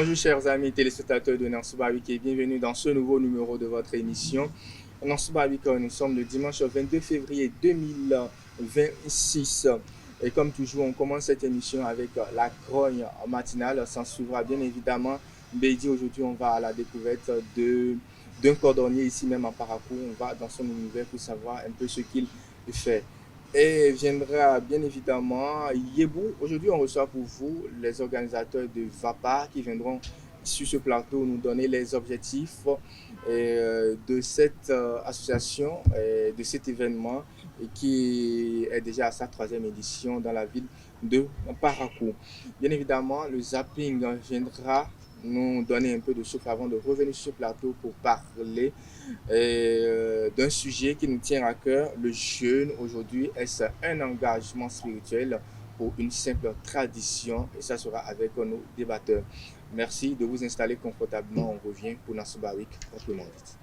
Bonjour chers amis téléspectateurs de Nansouba Week et bienvenue dans ce nouveau numéro de votre émission. Nansouba Week, nous sommes le dimanche 22 février 2026 et comme toujours on commence cette émission avec la grogne matinale. S'en suivra bien évidemment Bédi. Aujourd'hui on va à la découverte d'un cordonnier ici même en Parakou. On va dans son univers pour savoir un peu ce qu'il fait. Et viendra bien évidemment Yebou. Aujourd'hui, on reçoit pour vous les organisateurs de VAPA qui viendront sur ce plateau nous donner les objectifs de cette association, de cet événement qui est déjà à sa 3e édition dans la ville de Parakou. Bien évidemment, le zapping viendra nous donner un peu de souffle avant de revenir sur ce plateau pour parler d'un sujet qui nous tient à cœur, le jeûne. Aujourd'hui, est-ce un engagement spirituel pour une simple tradition? Et ça sera avec nos débatteurs. Merci de vous installer confortablement. On revient pour Nansouba Week proprement dit.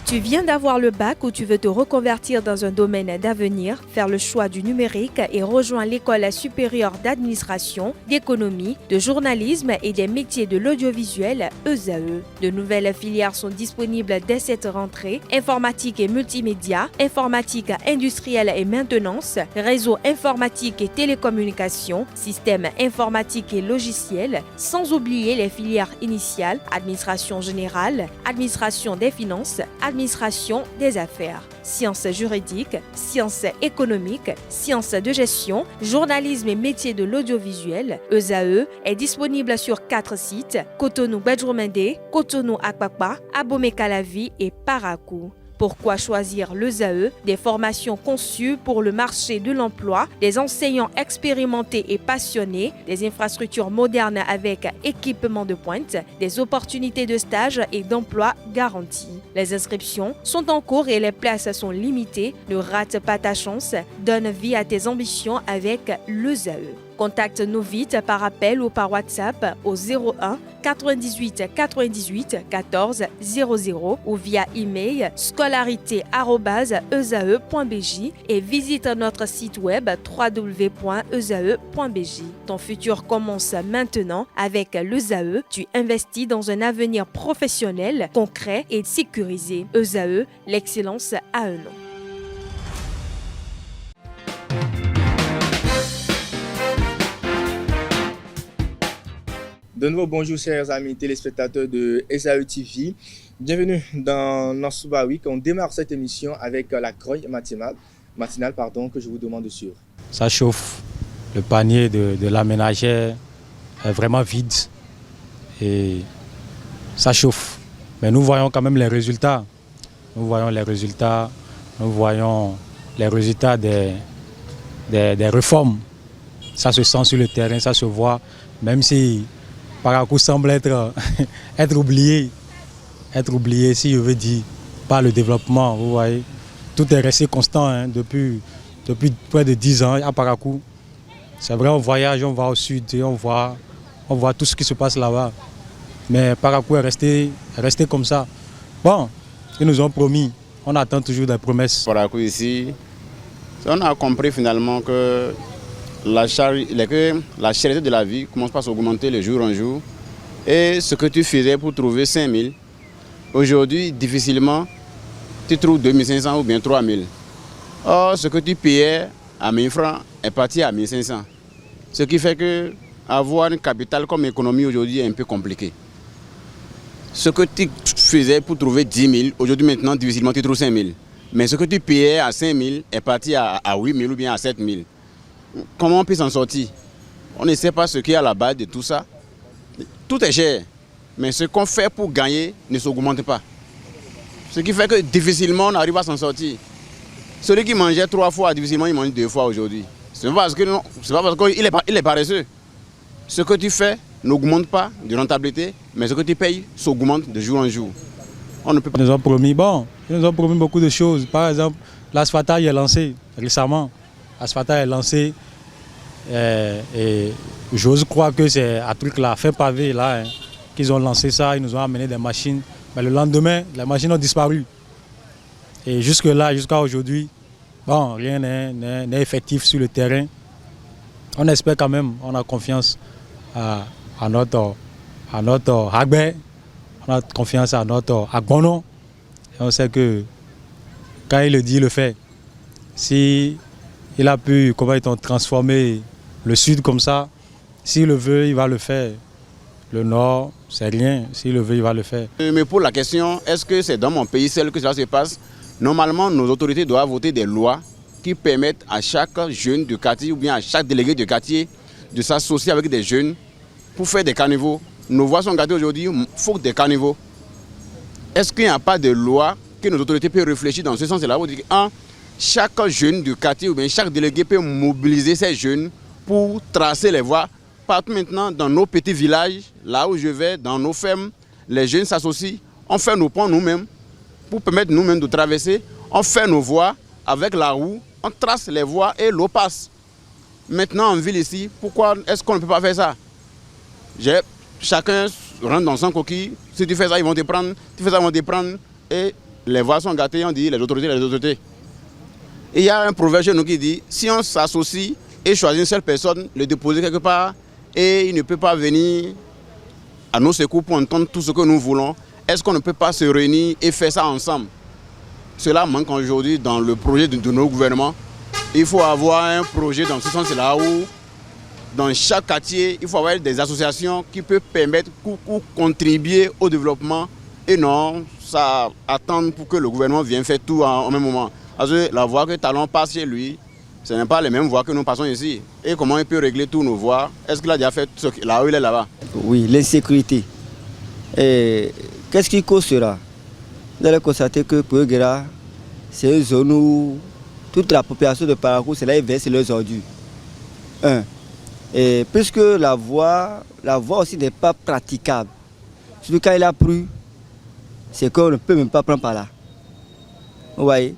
Tu viens d'avoir le bac ou tu veux te reconvertir dans un domaine d'avenir, faire le choix du numérique et rejoindre l'école supérieure d'administration, d'économie, de journalisme et des métiers de l'audiovisuel, ESAE. De nouvelles filières sont disponibles dès cette rentrée: informatique et multimédia, informatique industrielle et maintenance, réseau informatique et télécommunications, système informatique et logiciel, sans oublier les filières initiales: administration générale, administration des finances, administration des affaires, sciences juridiques, sciences économiques, sciences de gestion, journalisme et métiers de l'audiovisuel. ESAE est disponible sur 4 sites: Cotonou-Badjoumendé, Cotonou-Akpakpa, Abomey-Calavi et Parakou. Pourquoi choisir l'ESAE? Des formations conçues pour le marché de l'emploi, des enseignants expérimentés et passionnés, des infrastructures modernes avec équipement de pointe, des opportunités de stage et d'emploi garanties. Les inscriptions sont en cours et les places sont limitées. Ne rate pas ta chance. Donne vie à tes ambitions avec l'ESAE. Contacte-nous vite par appel ou par WhatsApp au 01 98 98 14 00 ou via email scolarité@esae.bj et visite notre site web www.esae.bj. Ton futur commence maintenant avec l'ESAE. Tu investis dans un avenir professionnel, concret et sécurisé. ESAE, l'excellence à un nom. De nouveau, bonjour chers amis téléspectateurs de ESAE TV. Bienvenue dans Nansouba Week. On démarre cette émission avec la grogne matinale que je vous demande de suivre. Ça chauffe. Le panier de la ménagère est vraiment vide et ça chauffe. Mais nous voyons quand même les résultats. Nous voyons les résultats des réformes. Ça se sent sur le terrain, ça se voit, même si Parakou semble être oublié, si je veux dire, par le développement. Vous voyez, tout est resté constant depuis près de 10 ans à Parakou. C'est vrai, on voyage, on va au sud et on voit tout ce qui se passe là-bas. Mais Parakou est resté comme ça. Bon, ils nous ont promis, on attend toujours des promesses. Parakou ici, on a compris finalement que la charité de la vie commence par s'augmenter de jour en jour. Et ce que tu faisais pour trouver 5 000, aujourd'hui, difficilement, tu trouves 2 500 ou bien 3 000. Or, ce que tu payais à 1 000 francs est parti à 1 500. Ce qui fait que avoir une capitale comme économie aujourd'hui est un peu compliqué. Ce que tu faisais pour trouver 10 000, aujourd'hui maintenant, difficilement, tu trouves 5 000. Mais ce que tu payais à 5 000 est parti à 8 000 ou bien à 7 000. Comment on peut s'en sortir? On ne sait pas ce qu'il y a à la base de tout ça. Tout est cher, mais ce qu'on fait pour gagner ne s'augmente pas. Ce qui fait que difficilement on arrive à s'en sortir. Celui qui mangeait 3 fois, difficilement il mange 2 fois aujourd'hui. Ce n'est pas parce qu'il est paresseux. Ce que tu fais n'augmente pas de rentabilité, mais ce que tu payes s'augmente de jour en jour. On ne peut pas. Ils nous ont promis beaucoup de choses. Par exemple, l'Asfata est lancé récemment. Asfata est lancé et j'ose croire que c'est un truc là, fin pavé là, qu'ils ont lancé ça, ils nous ont amené des machines. Mais le lendemain, les machines ont disparu. Et jusque là, jusqu'à aujourd'hui, bon, rien n'est effectif sur le terrain. On espère quand même, on a confiance à notre Agbe, on a confiance à notre Agbono. Et on sait que quand il le dit, il le fait. Si il a pu transformer le sud comme ça, s'il le veut, il va le faire. Le nord, c'est rien. S'il le veut, il va le faire. Mais pour la question, est-ce que c'est dans mon pays seul que cela se passe? Normalement, nos autorités doivent voter des lois qui permettent à chaque jeune du quartier ou bien à chaque délégué du quartier de s'associer avec des jeunes pour faire des caniveaux. Nos voies sont gâtées aujourd'hui, il faut des caniveaux. Est-ce qu'il n'y a pas de loi que nos autorités peuvent réfléchir dans ce sens-là? Chaque jeune du quartier ou bien chaque délégué peut mobiliser ces jeunes pour tracer les voies. Partout maintenant, dans nos petits villages, là où je vais, dans nos fermes, les jeunes s'associent, on fait nos ponts nous-mêmes pour permettre nous-mêmes de traverser. On fait nos voies avec la roue, on trace les voies et l'eau passe. Maintenant en ville ici, pourquoi est-ce qu'on ne peut pas faire ça? Chacun rentre dans son coquille, si tu fais ça, ils vont te prendre, tu fais ça, ils vont te prendre, et les voies sont gâtées, on dit les autorités. Et il y a un proverbe chez nous qui dit, si on s'associe et choisit une seule personne, le déposer quelque part, et il ne peut pas venir à nos secours pour entendre tout ce que nous voulons, est-ce qu'on ne peut pas se réunir et faire ça ensemble? Cela manque aujourd'hui dans le projet de nos gouvernements. Il faut avoir un projet dans ce sens-là où, dans chaque quartier, il faut avoir des associations qui peuvent permettre ou contribuer au développement et non, ça attendre pour que le gouvernement vienne faire tout en même moment. Parce que la voie que Talon passe chez lui, ce n'est pas les mêmes voies que nous passons ici. Et comment il peut régler tous nos voies? Est-ce qu'il a déjà fait là où il est là-bas? Oui, l'insécurité. Qu'est-ce qui cause cela? Vous allez constater que Poyoguera, c'est une zone où toute la population de Parakou, c'est là ils versent leurs ordures. Et puisque la voie aussi n'est pas praticable. Surtout quand il a plu, c'est qu'on ne peut même pas prendre par là. Vous voyez?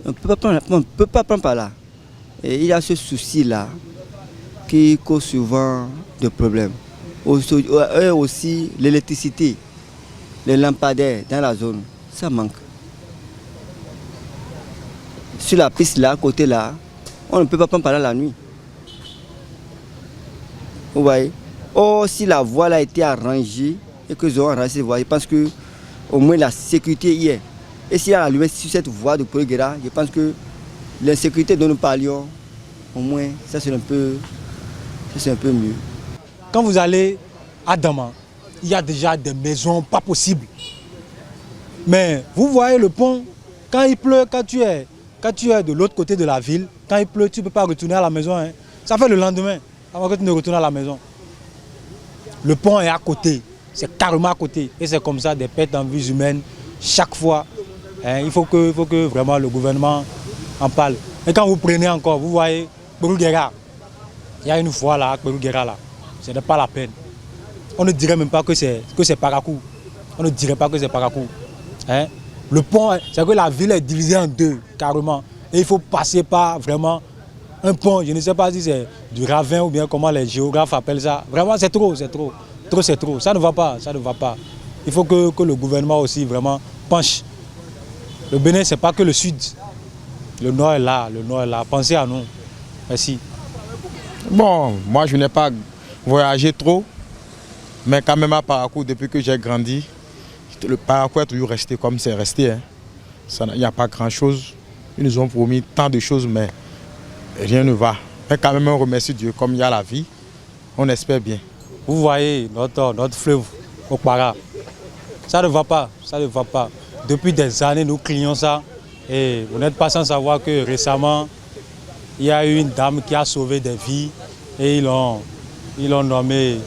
On ne peut pas prendre par là. Et il y a ce souci-là qui cause souvent des problèmes. Aussi l'électricité, les lampadaires dans la zone, ça manque. Sur la piste là, à côté là, on ne peut pas prendre par là la nuit. Vous voyez? Or, si la voie là a été arrangée et que ils ont arrangé cette voie, je pense que au moins la sécurité y est. Et s'il y a allumé sur cette voie de Poyoguera, je pense que l'insécurité dont nous parlions, au moins, ça c'est un peu mieux. Quand vous allez à Dama, il y a déjà des maisons pas possibles. Mais vous voyez le pont, quand il pleut, quand tu es de l'autre côté de la ville, quand il pleut, tu ne peux pas retourner à la maison. Hein. Ça fait le lendemain, avant que tu ne retournes à la maison. Le pont est à côté, c'est carrément à côté. Et c'est comme ça des pertes en vies humaines chaque fois. Hein. Il faut que vraiment le gouvernement en parle. Et quand vous prenez encore, vous voyez, Poyoguera, il y a une voie là, Poyoguera là. Ce n'est pas la peine. On ne dirait même pas que c'est Parakou. On ne dirait pas que c'est Parakou. Hein? Le pont, c'est que la ville est divisée en deux, carrément. Et il faut passer par vraiment un pont. Je ne sais pas si c'est du ravin ou bien comment les géographes appellent ça. Vraiment, c'est trop. C'est trop. Ça ne va pas. Il faut que le gouvernement aussi vraiment penche. Le Bénin, ce n'est pas que le sud. Le nord est là. Pensez à nous. Merci. Bon, moi je n'ai pas voyagé trop, mais quand même à Parakou, depuis que j'ai grandi, le Parakou est toujours resté comme c'est resté. Hein. Il n'y a pas grand-chose. Ils nous ont promis tant de choses, mais rien ne va. Mais quand même, on remercie Dieu, comme il y a la vie, on espère bien. Vous voyez notre fleuve, Okpara, ça ne va pas. Depuis des années, nous crions ça. Et vous n'êtes pas sans savoir que récemment, il y a eu une dame qui a sauvé des vies et ils l'ont nommé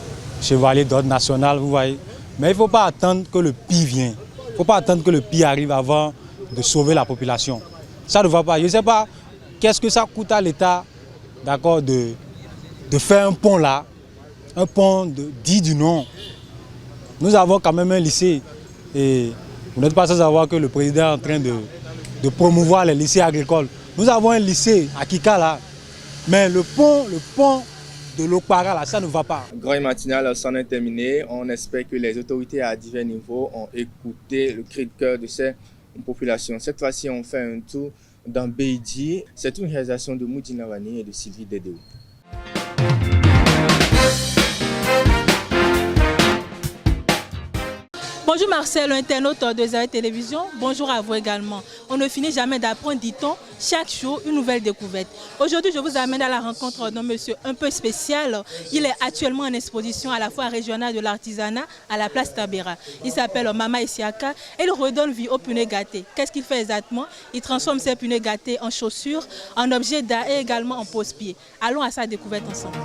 chevalier d'ordre national, vous voyez. Mais il ne faut pas attendre que le pire vienne. Il ne faut pas attendre que le pire arrive avant de sauver la population. Ça ne va pas. Je ne sais pas qu'est-ce que ça coûte à l'État, d'accord, de faire un pont là, un pont dit du nom. Nous avons quand même un lycée et vous n'êtes pas sans savoir que le président est en train de promouvoir les lycées agricoles. Nous avons un lycée à Kika là, mais le pont de l'Okpara là, ça ne va pas. Grand et matinal s'en est terminé. On espère que les autorités à divers niveaux ont écouté le cri de cœur de ces populations. Cette fois-ci, on fait un tour dans Beidi. C'est une réalisation de Moudi Nawani et de Sylvie Dédéou. Bonjour Marcel, internaute de Zaïre Télévision. Bonjour à vous également. On ne finit jamais d'apprendre, dit-on, chaque jour une nouvelle découverte. Aujourd'hui, je vous amène à la rencontre d'un monsieur un peu spécial. Il est actuellement en exposition à la foire régionale de l'artisanat à la place Tabera. Il s'appelle Mama Isiaka et il redonne vie aux punais gâtés. Qu'est-ce qu'il fait exactement? Il transforme ces punais gâtés en chaussures, en objets d'art et également en pose-pied. Allons à sa découverte ensemble.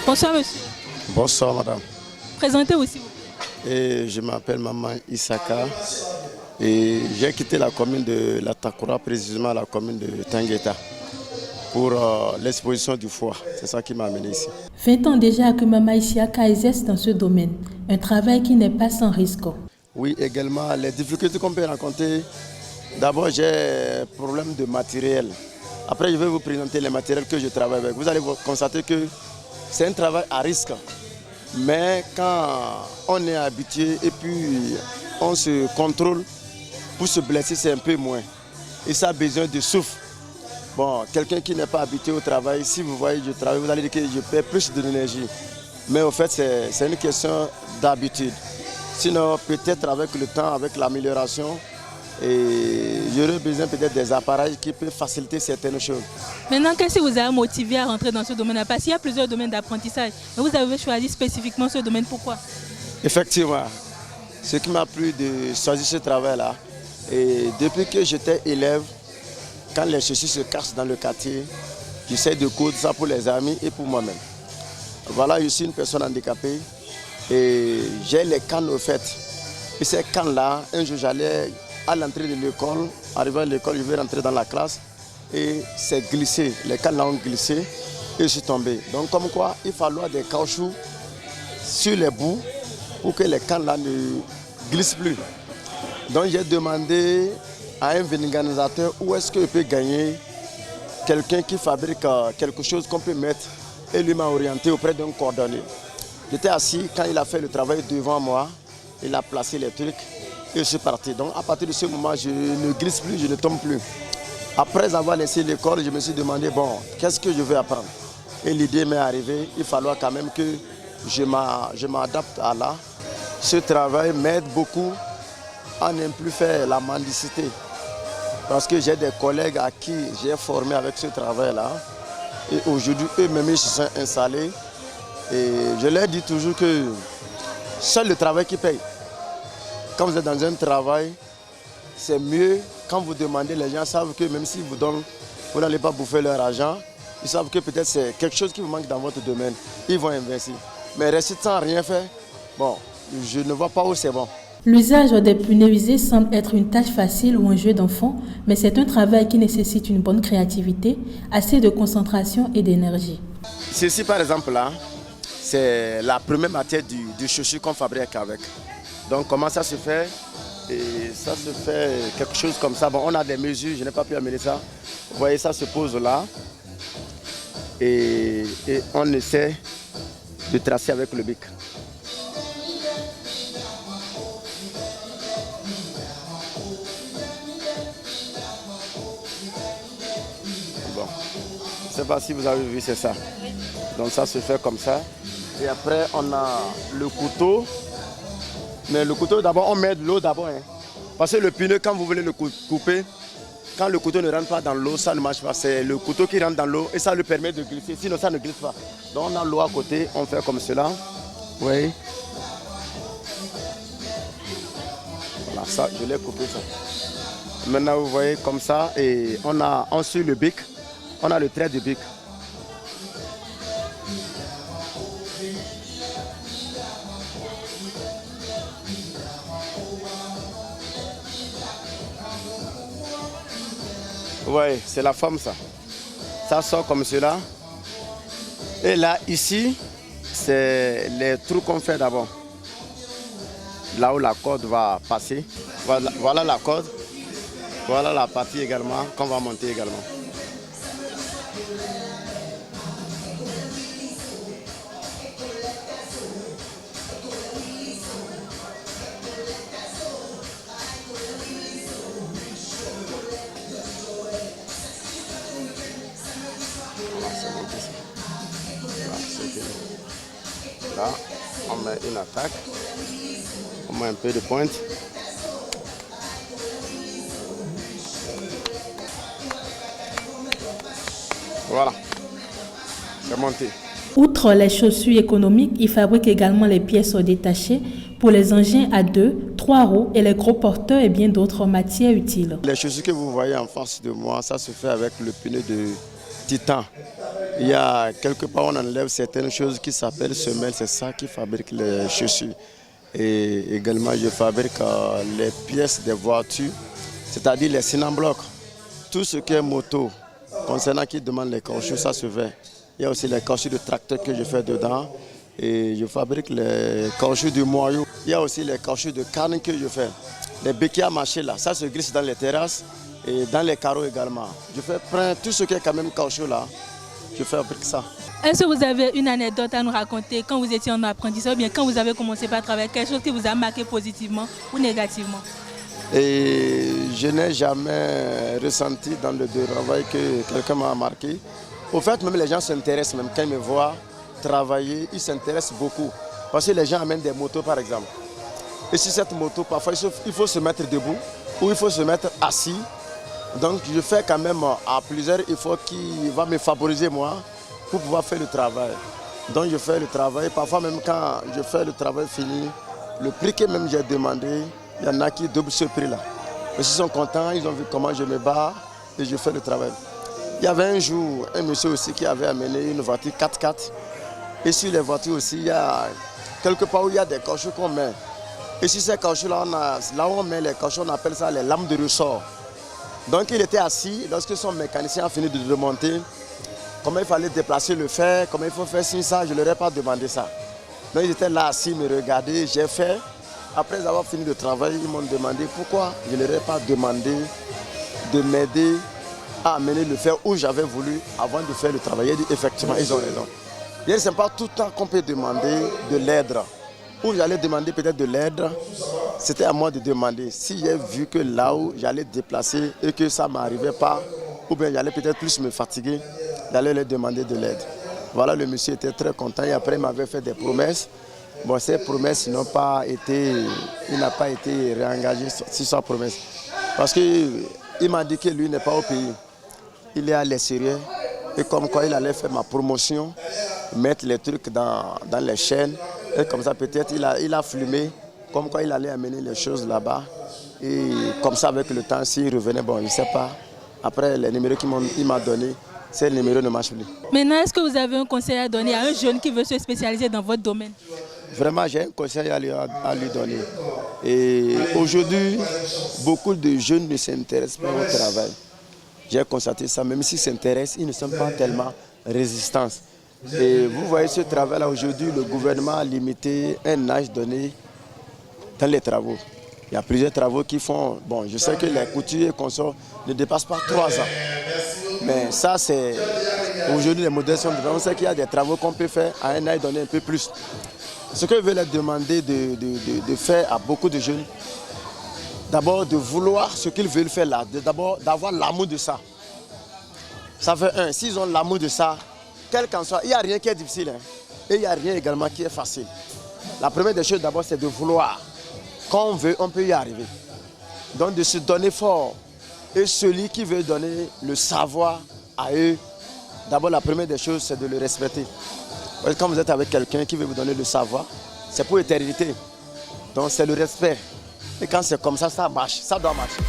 Bonsoir monsieur. Bonsoir madame. Présentez-vous s'il vous plaît. Et je m'appelle Mama Isaka et j'ai quitté la commune de la Takura, précisément la commune de Tangueta, pour l'exposition du foie. C'est ça qui m'a amené ici. 20 ans déjà que Mama Isiaka exerce dans ce domaine, un travail qui n'est pas sans risque. Oui, également les difficultés qu'on peut rencontrer. D'abord j'ai problème de matériel. Après je vais vous présenter les matériels que je travaille avec. Vous allez constater que c'est un travail à risque, mais quand on est habitué et puis on se contrôle, pour se blesser c'est un peu moins. Et ça a besoin de souffle. Bon, quelqu'un qui n'est pas habitué au travail, si vous voyez je travaille, vous allez dire que je perds plus de l'énergie. Mais au fait c'est une question d'habitude. Sinon peut-être avec le temps, avec l'amélioration, et j'aurais besoin peut-être des appareils qui peuvent faciliter certaines choses. Maintenant, qu'est-ce qui vous a motivé à rentrer dans ce domaine? Parce qu'il y a plusieurs domaines d'apprentissage. Mais vous avez choisi spécifiquement ce domaine, pourquoi? Effectivement, ce qui m'a plu de choisir ce travail-là, et depuis que j'étais élève, quand les chaussures se cassent dans le quartier, j'essaie de coudre ça pour les amis et pour moi-même. Voilà, je suis une personne handicapée et j'ai les cannes au fait. Et ces cannes-là, un jour j'allais à l'entrée de l'école, arrivé à l'école, je vais rentrer dans la classe et c'est glissé. Les cannes là ont glissé et je suis tombé. Donc comme quoi, il fallait des caoutchoucs sur les bouts pour que les cannes là ne glissent plus. Donc j'ai demandé à un vulgarisateur où est-ce qu'il peut gagner quelqu'un qui fabrique quelque chose qu'on peut mettre et lui m'a orienté auprès d'un cordonnier. J'étais assis quand il a fait le travail devant moi, il a placé les trucs. Et je suis parti. Donc à partir de ce moment, je ne glisse plus, je ne tombe plus. Après avoir laissé l'école, je me suis demandé, bon, qu'est-ce que je vais apprendre? Et l'idée m'est arrivée, il fallait quand même que je m'adapte à là. Ce travail m'aide beaucoup à ne plus faire la mendicité. Parce que j'ai des collègues à qui j'ai formé avec ce travail-là. Et aujourd'hui, eux-mêmes, ils se sont installés. Et je leur dis toujours que seul le travail qui paye. Quand vous êtes dans un travail, c'est mieux quand vous demandez, les gens savent que même s'ils vous donnent, vous n'allez pas bouffer leur argent. Ils savent que peut-être c'est quelque chose qui vous manque dans votre domaine. Ils vont investir. Mais rester sans rien faire, bon, je ne vois pas où c'est bon. L'usage des punais usés semble être une tâche facile ou un jeu d'enfant, mais c'est un travail qui nécessite une bonne créativité, assez de concentration et d'énergie. Ceci par exemple là, c'est la première matière du chaussure qu'on fabrique avec. Donc comment ça se fait? Et ça se fait quelque chose comme ça. Bon, on a des mesures, je n'ai pas pu amener ça. Vous voyez, ça se pose là. Et on essaie de tracer avec le bic. Bon, je ne sais pas si vous avez vu, c'est ça. Donc ça se fait comme ça. Et après, on a le couteau. Mais le couteau, d'abord, on met de l'eau d'abord. Hein. Parce que le pneu, quand vous voulez le couper, quand le couteau ne rentre pas dans l'eau, ça ne marche pas. C'est le couteau qui rentre dans l'eau et ça lui permet de glisser. Sinon, ça ne glisse pas. Donc, on a l'eau à côté, on fait comme cela. Oui. Voilà, ça, je l'ai coupé ça. Maintenant, vous voyez comme ça. Et on suit le bic. On a le trait de bic. Oui, c'est la forme ça. Ça sort comme cela. Et là, ici, c'est les trous qu'on fait d'abord. Là où la corde va passer. Voilà la corde. Voilà la partie également qu'on va monter également. Là, on met une attaque, on met un peu de pointe. Voilà, c'est monté. Outre les chaussures économiques, il fabrique également les pièces détachées pour les engins à 2, 3 roues et les gros porteurs et bien d'autres matières utiles. Les chaussures que vous voyez en face de moi, ça se fait avec le pneu de titan. Il y a quelque part on enlève certaines choses qui s'appellent semelles, c'est ça qui fabrique les chaussures. Et également je fabrique les pièces des voitures, c'est-à-dire les cylindres-blocs. Tout ce qui est moto, concernant qui demande les caoutchoucs, ça se fait. Il y a aussi les caoutchoucs de tracteur que je fais dedans. Et je fabrique les caoutchoucs du moyeu. Il y a aussi les caoutchoucs de canne que je fais. Les béquilles à mâcher là, ça se glisse dans les terrasses et dans les carreaux également. Je fais prendre tout ce qui est quand même caoutchouc là. Je fabrique ça. Est-ce que vous avez une anecdote à nous raconter quand vous étiez en apprentissage ou bien quand vous avez commencé par travailler, quelque chose qui vous a marqué positivement ou négativement? Et je n'ai jamais ressenti dans le travail que quelqu'un m'a marqué. Au fait, même les gens s'intéressent, même quand ils me voient travailler, ils s'intéressent beaucoup. Parce que les gens amènent des motos par exemple. Et sur cette moto, parfois il faut se mettre debout ou il faut se mettre assis. Donc je fais quand même à plusieurs efforts qui vont me favoriser moi pour pouvoir faire le travail. Donc je fais le travail, parfois même quand je fais le travail fini, le prix que même j'ai demandé, il y en a qui doublent ce prix-là. Ils sont contents, ils ont vu comment je me bats et je fais le travail. Il y avait un jour un monsieur aussi qui avait amené une voiture 4x4. Et sur les voitures aussi, il y a quelque part où il y a des caoutchoucs qu'on met. Et sur ces caoutchoucs-là, là où on met les caoutchoucs, on appelle ça les lames de ressort. Donc il était assis, lorsque son mécanicien a fini de démonter, comment il fallait déplacer le fer, comment il faut faire ci, ça, je ne leur ai pas demandé ça. Donc ils étaient là assis, me regardaient, j'ai fait. Après avoir fini le travail, ils m'ont demandé pourquoi je ne leur ai pas demandé de m'aider à amener le fer où j'avais voulu avant de faire le travail. Il dit effectivement, ils ont raison. Ce n'est pas tout le temps qu'on peut demander de l'aide. Où j'allais demander peut-être de l'aide, c'était à moi de demander. Si j'ai vu que là où j'allais déplacer et que ça ne m'arrivait pas, ou bien j'allais peut-être plus me fatiguer, j'allais leur demander de l'aide. Voilà, le monsieur était très content et après il m'avait fait des promesses. Bon, ces promesses n'ont pas été, il n'a pas été réengagé sur sa promesse. Parce qu'il m'a dit que lui n'est pas au pays. Il est à l'extérieur et comme quoi il allait faire ma promotion, mettre les trucs dans les chaînes. Et comme ça, peut-être, il a fumé, comme quoi il allait amener les choses là-bas. Et comme ça, avec le temps, s'il revenait, bon, je ne sais pas. Après, les numéros qu'il m'a donnés, ces numéros ne marchent plus. Maintenant, est-ce que vous avez un conseil à donner à un jeune qui veut se spécialiser dans votre domaine? Vraiment, j'ai un conseil à lui donner. Et aujourd'hui, beaucoup de jeunes ne s'intéressent pas au travail. J'ai constaté ça, même s'ils s'intéressent, ils ne sont pas tellement résistants. Et vous voyez ce travail-là, aujourd'hui, le gouvernement a limité un âge donné dans les travaux. Il y a plusieurs travaux qui font... Bon, je sais que les couturiers et consorts ne dépassent pas 3 ans. Mais ça, c'est... Aujourd'hui, les modèles sont différents. On sait qu'il y a des travaux qu'on peut faire à un âge donné un peu plus. Ce que je veux leur demander de faire à beaucoup de jeunes, d'abord de vouloir ce qu'ils veulent faire là, d'abord d'avoir l'amour de ça. Ça fait un, s'ils ont l'amour de ça, quel qu'en soit, il n'y a rien qui est difficile. Hein. Et il n'y a rien également qui est facile. La première des choses d'abord, c'est de vouloir. Quand on veut, on peut y arriver. Donc de se donner fort. Et celui qui veut donner le savoir à eux, d'abord la première des choses, c'est de le respecter. Quand vous êtes avec quelqu'un qui veut vous donner le savoir, c'est pour l'éternité. Donc c'est le respect. Et quand c'est comme ça, ça marche, ça doit marcher.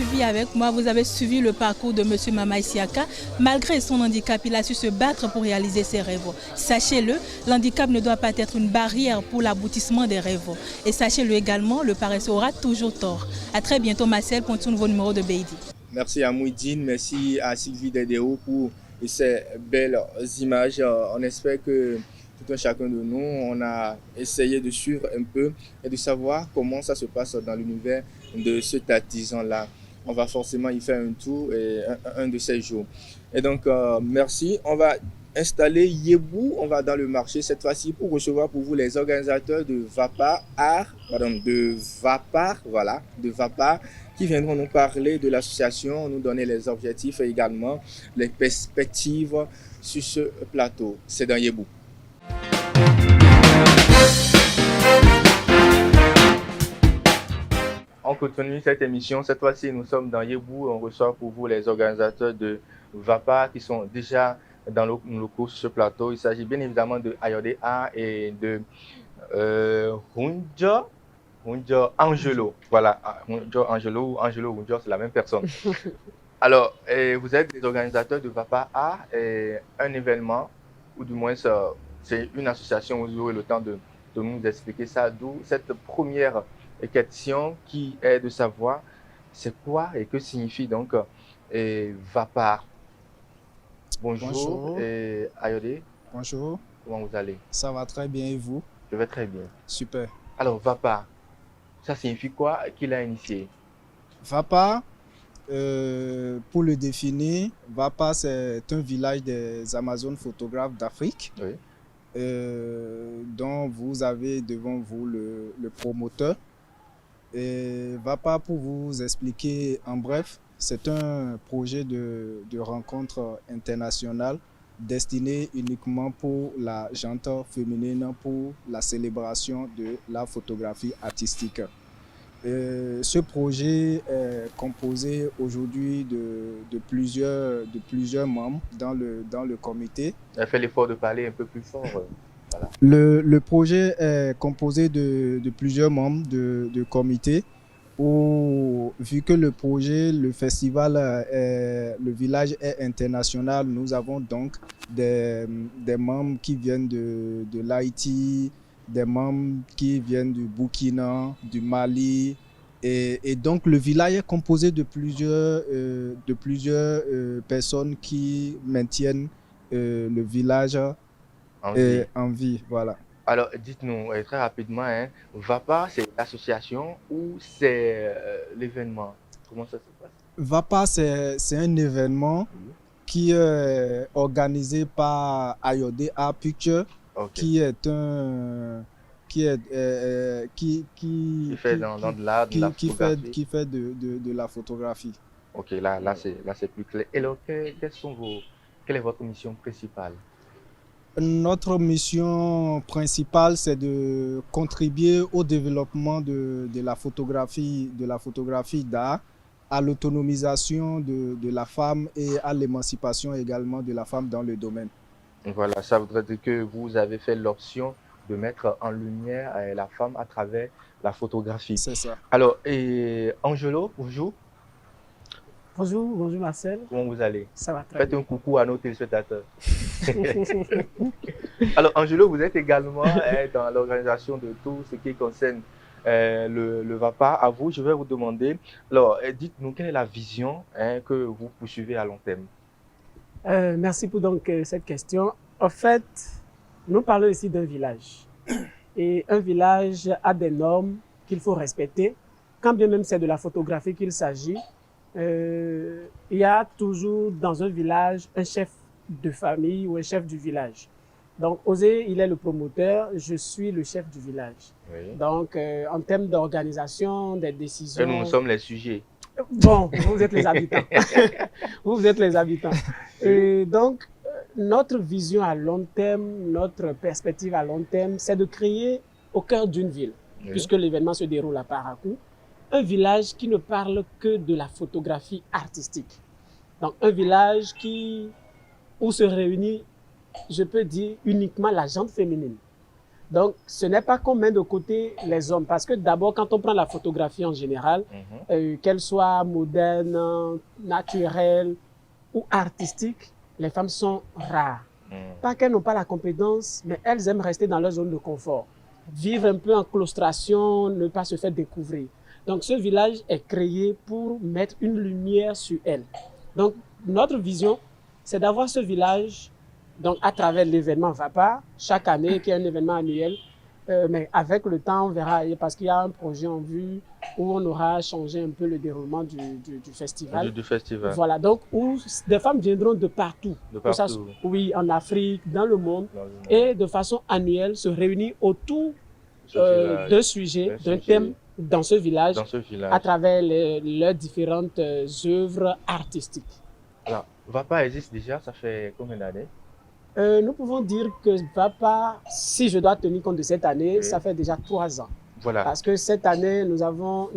suivi avec moi, vous avez suivi le parcours de M. Mama Isiaka. Malgré son handicap, il a su se battre pour réaliser ses rêves. Sachez-le, l'handicap ne doit pas être une barrière pour l'aboutissement des rêves. Et sachez-le également, le paresseux aura toujours tort. À très bientôt Marcel pour un nouveau numéro de Beidi. Merci à Mouidine, merci à Sylvie Dedeo pour ces belles images. On espère que tout un chacun de nous, on a essayé de suivre un peu et de savoir comment ça se passe dans l'univers de cet artisan-là. On va forcément y faire un tour et un de ces jours. Et donc, merci. On va installer Yebou. On va dans le marché cette fois-ci pour recevoir pour vous les organisateurs de Vapar Art, de Vapar, qui viendront nous parler de l'association, nous donner les objectifs et également les perspectives sur ce plateau. C'est dans Yebou. On continue cette émission. Cette fois-ci, nous sommes dans Yebou. On reçoit pour vous les organisateurs de Vapar qui sont déjà dans le locaux sur ce plateau. Il s'agit bien évidemment de Ayode A et de Hunjo Angelo. Voilà, Hunjo Angelo c'est la même personne. Alors, vous êtes des organisateurs de Vapar A, un événement, ou du moins c'est une association, vous aurez le temps de nous expliquer ça, d'où cette première question qui est de savoir c'est quoi et que signifie donc Vapar. Bonjour. Et Ayode. Bonjour. Comment vous allez? Ça va très bien et vous? Je vais très bien. Super. Alors Vapar, ça signifie quoi? Qui l'a initié? Vapar, pour le définir, Vapar c'est un village des Amazones photographes d'Afrique. Oui. Dont vous avez devant vous le promoteur. Et Vapar, pour vous expliquer en bref, c'est un projet de rencontre internationale destiné uniquement pour la gente féminine, pour la célébration de la photographie artistique. Ce projet est composé aujourd'hui de plusieurs membres dans le comité. Elle fait l'effort de parler un peu plus fort. Voilà. Le projet est composé de plusieurs membres de comité. Vu que le projet, le festival, le village est international, nous avons donc des membres qui viennent de l'Haïti, des membres qui viennent du Burkina, du Mali. Et donc le village est composé de plusieurs personnes qui maintiennent le village en vie. Voilà. Alors dites-nous très rapidement, Vapar c'est l'association ou c'est l'événement? Comment ça se passe? Vapar c'est un événement qui est organisé par Ayode Art Picture, qui est un qui fait de l'art, de la photographie. Qui fait de la photographie. Ok, là c'est plus clair. Et alors quelle est votre mission principale? Notre mission principale, c'est de contribuer au développement de la photographie d'art, à l'autonomisation de la femme et à l'émancipation également de la femme dans le domaine. Voilà, ça voudrait dire que vous avez fait l'option de mettre en lumière la femme à travers la photographie. C'est ça. Alors, et Angelo, bonjour. Bonjour Marcel. Comment vous allez? Ça va très bien. Faites un coucou à nos téléspectateurs. Alors Angelo, vous êtes également dans l'organisation de tout ce qui concerne le Vapar. À vous, je vais vous demander, alors dites-nous quelle est la vision que vous poursuivez à long terme? Merci pour donc cette question. En fait, nous parlons ici d'un village. Et un village a des normes qu'il faut respecter. Quand bien même c'est de la photographie qu'il s'agit, il y a toujours dans un village un chef de famille ou un chef du village. Donc Osé, il est le promoteur, je suis le chef du village. Oui. Donc en termes d'organisation, des décisions... Et nous sommes les sujets. Bon, vous êtes les habitants. Vous êtes les habitants. Et donc notre vision à long terme, notre perspective à long terme, c'est de créer au cœur d'une ville, oui, puisque l'événement se déroule à Parakou, un village qui ne parle que de la photographie artistique. Donc un village où se réunit, je peux dire, uniquement la gente féminine. Donc, ce n'est pas qu'on met de côté les hommes. Parce que d'abord, quand on prend la photographie en général, qu'elle soit moderne, naturelle ou artistique, les femmes sont rares. Pas qu'elles n'ont pas la compétence, mais elles aiment rester dans leur zone de confort. Vivre un peu en claustration, ne pas se faire découvrir. Donc, ce village est créé pour mettre une lumière sur elles. Donc, notre vision, c'est d'avoir ce village, donc à travers l'événement VAPA, chaque année, qui est un événement annuel. Mais avec le temps, on verra, parce qu'il y a un projet en vue où on aura changé un peu le déroulement du festival. Du festival. Voilà, donc où des femmes viendront de partout. De partout. Oui, en Afrique, dans le monde. Et de façon annuelle, se réunir autour d'un sujet, d'un thème dans ce village, à travers leurs différentes œuvres artistiques. Alors, VAPA existe déjà, ça fait combien d'années? Nous pouvons dire que VAPA, si je dois tenir compte de cette année, ça fait déjà 3 ans. Voilà. Parce que cette année, nous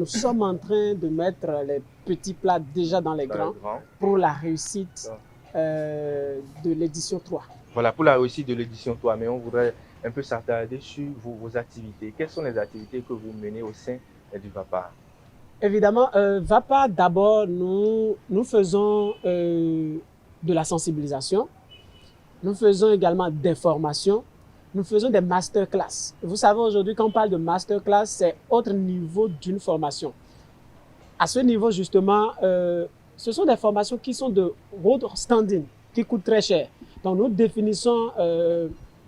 sommes en train de mettre les petits plats déjà dans les grands pour la réussite de l'édition 3. Voilà, pour la réussite de l'édition 3, mais on voudrait un peu s'attarder sur vos activités. Quelles sont les activités que vous menez au sein du VAPA? Évidemment, VAPA, d'abord, nous faisons de la sensibilisation. Nous faisons également des formations. Nous faisons des masterclass. Vous savez, aujourd'hui, quand on parle de masterclass, c'est autre niveau d'une formation. À ce niveau, justement, ce sont des formations qui sont de road standing, qui coûtent très cher. Donc, nous définissons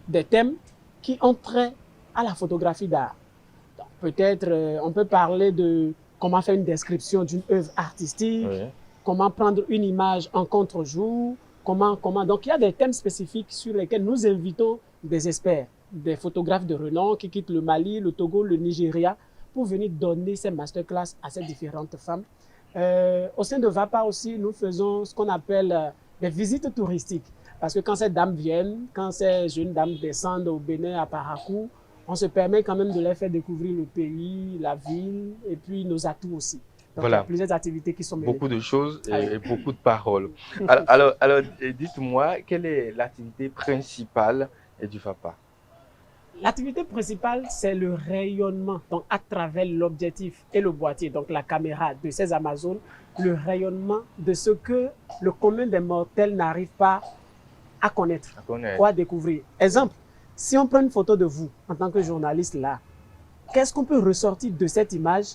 des thèmes qui ont trait à la photographie d'art. Peut-être, on peut parler de comment faire une description d'une œuvre artistique, comment prendre une image en contre-jour, comment. Donc, il y a des thèmes spécifiques sur lesquels nous invitons des experts, des photographes de renom qui quittent le Mali, le Togo, le Nigeria, pour venir donner ces masterclass à ces différentes femmes. Au sein de VAPA aussi, nous faisons ce qu'on appelle des visites touristiques. Parce que quand ces dames viennent, quand ces jeunes dames descendent au Bénin, à Parakou, on se permet quand même de leur faire découvrir le pays, la ville, et puis nos atouts aussi. Donc, voilà. Il y a plusieurs activités qui sont menées. Beaucoup de choses et beaucoup de paroles. Alors dites-moi, quelle est l'activité principale du VAPA? L'activité principale, c'est le rayonnement, donc à travers l'objectif et le boîtier, donc la caméra de ces Amazones, le rayonnement de ce que le commun des mortels n'arrive pas à connaître ou à découvrir. Exemple, si on prend une photo de vous en tant que journaliste là, qu'est-ce qu'on peut ressortir de cette image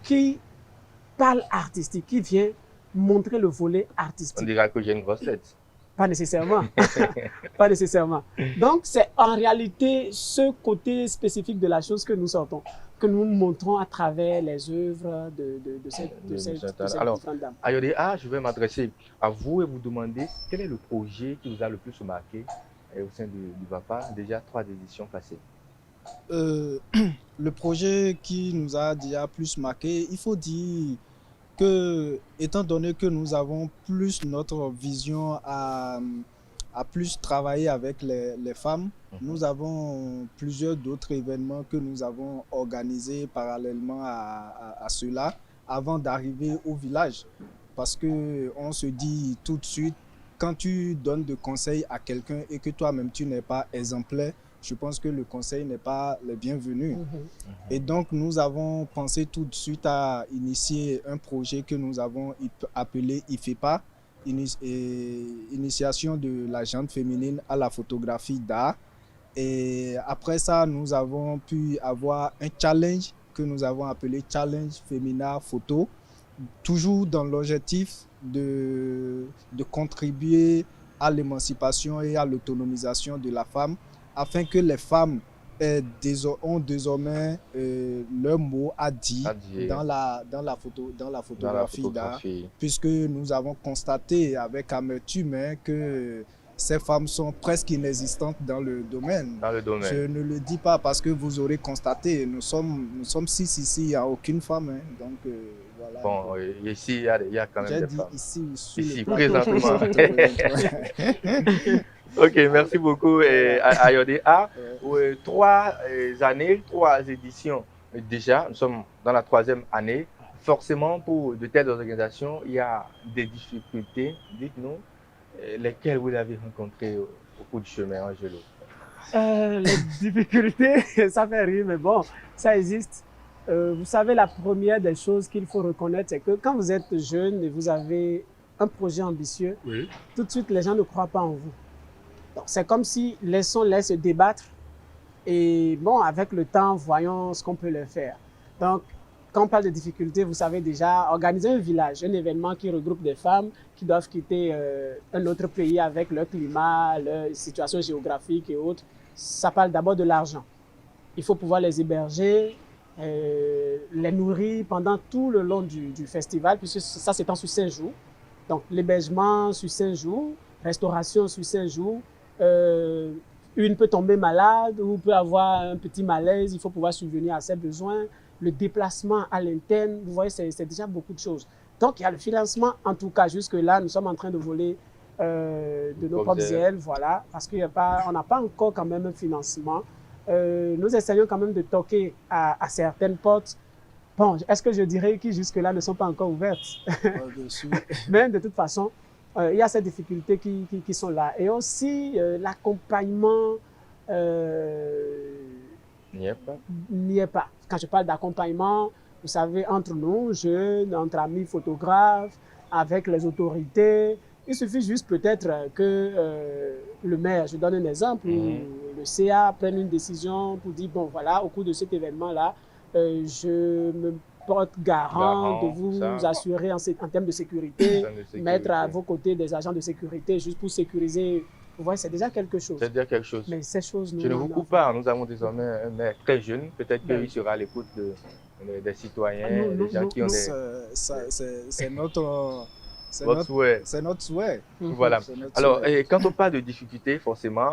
qui parle artistique, qui vient montrer le volet artistique? On dira que j'ai une grosse tête. Pas nécessairement. Pas nécessairement. Donc, c'est en réalité ce côté spécifique de la chose que nous sortons, que nous montrons à travers les œuvres de ces différentes dames. Ayodé A, je vais m'adresser à vous et vous demander quel est le projet qui vous a le plus marqué au sein du VAPA, déjà 3 éditions passées. Le projet qui nous a déjà plus marqué, il faut dire que, étant donné que nous avons plus notre vision à plus travailler avec les femmes, nous avons plusieurs d'autres événements que nous avons organisés parallèlement à cela avant d'arriver au village. Parce qu'on se dit tout de suite, quand tu donnes des conseils à quelqu'un et que toi-même tu n'es pas exemplaire, je pense que le conseil n'est pas le bienvenu. Et donc, nous avons pensé tout de suite à initier un projet que nous avons appelé IFEPA, Initiation de la gente féminine à la photographie d'art. Et après ça, nous avons pu avoir un challenge que nous avons appelé Challenge Femina Photo, toujours dans l'objectif de contribuer à l'émancipation et à l'autonomisation de la femme, afin que les femmes ont désormais leur mot à dire dans la photographie d'art, puisque nous avons constaté avec amertume que ces femmes sont presque inexistantes dans le domaine. Je ne le dis pas parce que vous aurez constaté, nous sommes 6 ici, il n'y a aucune femme. Hein, donc voilà. Bon, ici, il y a quand même des femmes. Ici présentement. Ok, merci beaucoup Ayodé A. 3 années, 3 éditions déjà, nous sommes dans la 3e année. Forcément, pour de telles organisations, il y a des difficultés. Dites-nous lesquelles vous avez rencontrées au cours du chemin, Angelo. Les difficultés, ça fait rire, mais bon, ça existe. Vous savez, la première des choses qu'il faut reconnaître, c'est que quand vous êtes jeune et vous avez un projet ambitieux, Oui. tout de suite, les gens ne croient pas en vous. Donc, c'est comme si laissons-les se débattre et bon, avec le temps, voyons ce qu'on peut leur faire. Donc, quand on parle de difficultés, vous savez déjà, organiser un village, un événement qui regroupe des femmes qui doivent quitter un autre pays avec leur climat, leur situation géographique et autres, ça parle d'abord de l'argent. Il faut pouvoir les héberger, les nourrir pendant tout le long du festival, puisque ça s'étend sur 5 jours. Donc, l'hébergement sur 5 jours, restauration sur 5 jours, une peut tomber malade ou peut avoir un petit malaise, il faut pouvoir subvenir à ses besoins. Le déplacement à l'interne, vous voyez, c'est déjà beaucoup de choses. Donc, il y a le financement, en tout cas, jusque-là, nous sommes en train de voler de nos propres ailes, voilà, parce qu'on n'a pas encore quand même un financement. Nous essayons quand même de toquer à certaines portes. Bon, est-ce que je dirais qui jusque-là ne sont pas encore ouvertes? Mais de toute façon, il y a ces difficultés qui sont là. Et aussi, l'accompagnement n'y est pas. Quand je parle d'accompagnement, vous savez, entre nous, jeunes, entre amis photographes, avec les autorités, il suffit juste peut-être que le maire, je donne un exemple, le CA prenne une décision pour dire, bon voilà, au cours de cet événement-là, je me porte garant de vous assurer en termes de sécurité, mettre à vos côtés des agents de sécurité juste pour sécuriser. Vous voyez, c'est déjà quelque chose. C'est déjà quelque chose. Mais ces choses, je ne vous coupe pas, nous avons désormais un maire très jeune, peut-être qu'il sera à l'écoute des citoyens, des gens qui ont des... C'est notre... C'est notre souhait. Voilà. Alors, quand on parle de difficultés, forcément,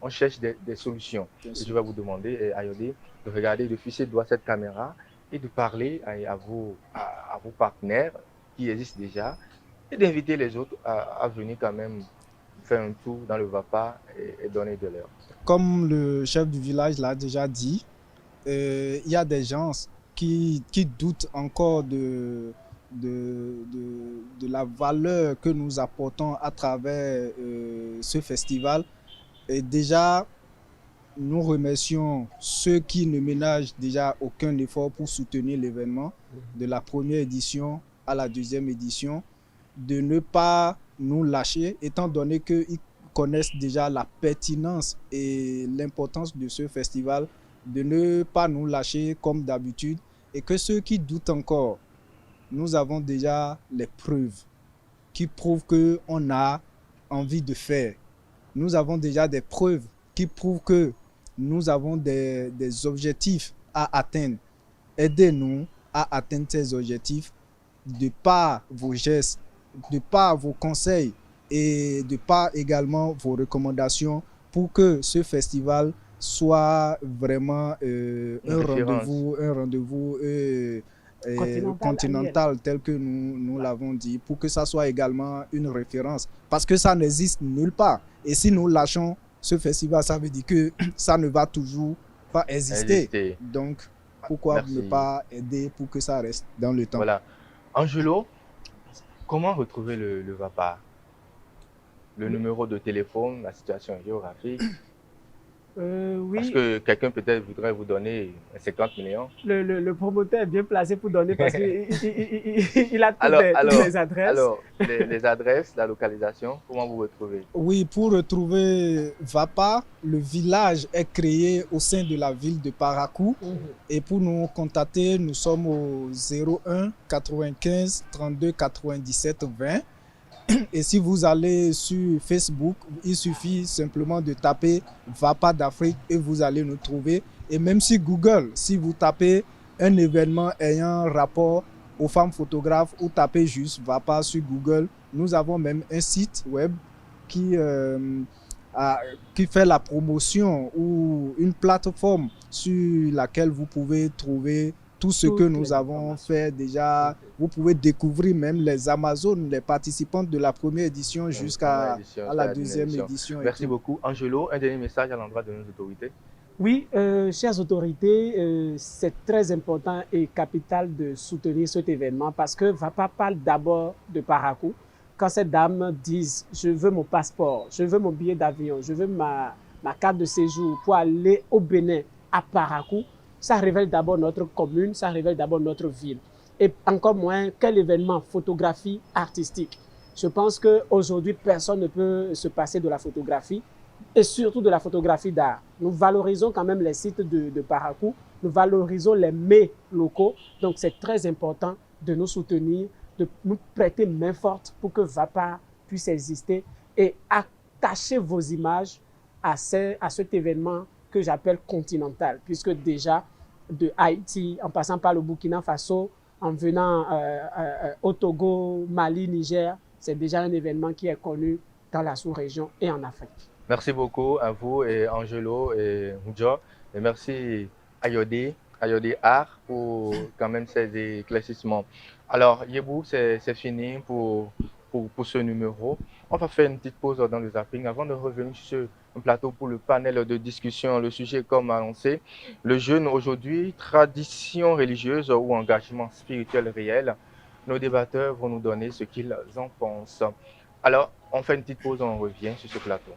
on cherche des solutions. Je vais vous demander, Ayodé, de regarder, de fixer droit cette caméra et de parler à vos partenaires qui existent déjà et d'inviter les autres à venir quand même faire un tour dans le VAPA et donner de l'air. Comme le chef du village l'a déjà dit, il y a des gens qui doutent encore de la valeur que nous apportons à travers ce festival. Et déjà, nous remercions ceux qui ne ménagent déjà aucun effort pour soutenir l'événement, de la première édition à la deuxième édition, de ne pas nous lâcher, étant donné qu'ils connaissent déjà la pertinence et l'importance de ce festival, de ne pas nous lâcher comme d'habitude, et que ceux qui doutent encore, nous avons déjà les preuves qui prouvent qu'on a envie de faire. Nous avons déjà des preuves qui prouvent que nous avons des objectifs à atteindre. Aidez-nous à atteindre ces objectifs de par vos gestes, de par vos conseils et de par également vos recommandations pour que ce festival soit vraiment un rendez-vous continental tel que nous l'avons dit, pour que ça soit également une référence, parce que ça n'existe nulle part. Et si nous lâchons ce festival, ça veut dire que ça ne va toujours pas exister. Donc, pourquoi ne pas aider pour que ça reste dans le temps? Voilà. Angelo, comment retrouver le VAPA? Le numéro de téléphone, la situation géographique? Oui. Parce que quelqu'un peut-être voudrait vous donner 50 millions. Le promoteur est bien placé pour donner parce qu'il a toutes les adresses. Alors, les adresses, la localisation, comment vous retrouvez? Oui, pour retrouver VAPA, le village est créé au sein de la ville de Parakou. Et pour nous contacter, nous sommes au 01 95 32 97 20. Et si vous allez sur Facebook, il suffit simplement de taper VAPA d'Afrique et vous allez nous trouver. Et même sur Google, si vous tapez un événement ayant rapport aux femmes photographes ou tapez juste VAPA sur Google, nous avons même un site web qui fait la promotion ou une plateforme sur laquelle vous pouvez trouver tout ce que nous avons fait déjà. Vous pouvez découvrir même les Amazones, les participants de la première édition jusqu'à la deuxième édition. Merci beaucoup. Angelo, un dernier message à l'endroit de nos autorités? Oui, chères autorités, c'est très important et capital de soutenir cet événement parce que VAPA parle d'abord de Parakou. Quand ces dames disent « je veux mon passeport, je veux mon billet d'avion, je veux ma ma carte de séjour pour aller au Bénin, à Parakou, ça révèle d'abord notre commune, ça révèle d'abord notre ville. Et encore moins, quel événement, photographie artistique. Je pense qu'aujourd'hui, personne ne peut se passer de la photographie et surtout de la photographie d'art. Nous valorisons quand même les sites de Parakou, nous valorisons les mets locaux, donc c'est très important de nous soutenir, de nous prêter main forte pour que VAPA puisse exister et attacher vos images à cet événement que j'appelle continental, puisque déjà de Haïti, en passant par le Burkina Faso, en venant au Togo, Mali, Niger, c'est déjà un événement qui est connu dans la sous-région et en Afrique. Merci beaucoup à vous et Angelo et Moujo. Et merci Ayodé Art pour quand même ces éclaircissements. Alors Yebou, c'est fini pour ce numéro. On va faire une petite pause dans le zapping avant de revenir sur un plateau pour le panel de discussion. Le sujet comme annoncé, le jeûne aujourd'hui, tradition religieuse ou engagement spirituel réel. Nos débatteurs vont nous donner ce qu'ils en pensent. Alors, on fait une petite pause, on revient sur ce plateau.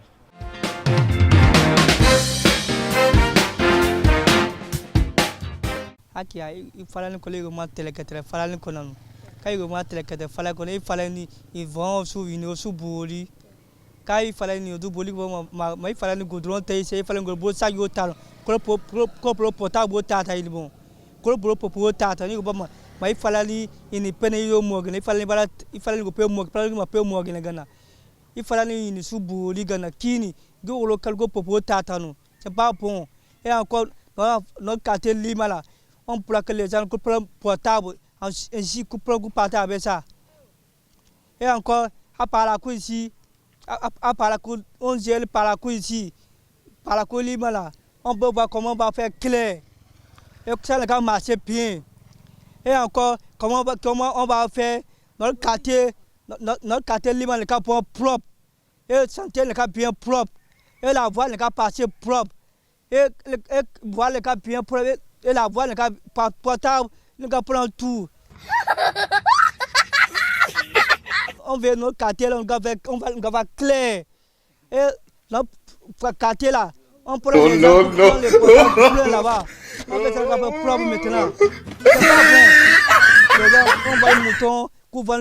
Il fallait que les romans télécatères, il fallait que nous. Quand il romans télécatères, il fallait qu'ils vont souvenir sous bouli. Quand il fallait que nous bouli, il fallait que nous goudron taïs, il fallait que nous bouli ça y otal. Pour portable au tata il bon. Pour tata il bon. Mais il fallait une peine au morgue, il fallait que peu morgue, pas que peu morgue na gana. Il fallait une sous bouli gana kini, go local go pour tata nous. C'est pas bon. Et encore notre quartier Lima là. On plaque les gens qui prennent portable, ainsi que prennent portable avec ça. Et encore, à Parakou ici, à Parakou, on gèle Parakou ici, Parakou Lima là, on peut voir comment on va faire clair. Et ça va marcher bien. Et encore, comment on va faire notre quartier Lima, le cas propre. Et santé, le cas bien propre. Et la voie, le cas passer propre. Et voir le cas bien propre. Et la voie, le gars portable, le gars prend tout. On veut notre quartier, on va clair. Et notre quartier là, on prend les gens là-bas. On fait ça propre maintenant. C'est pas bon. On va le mouton, qu'on va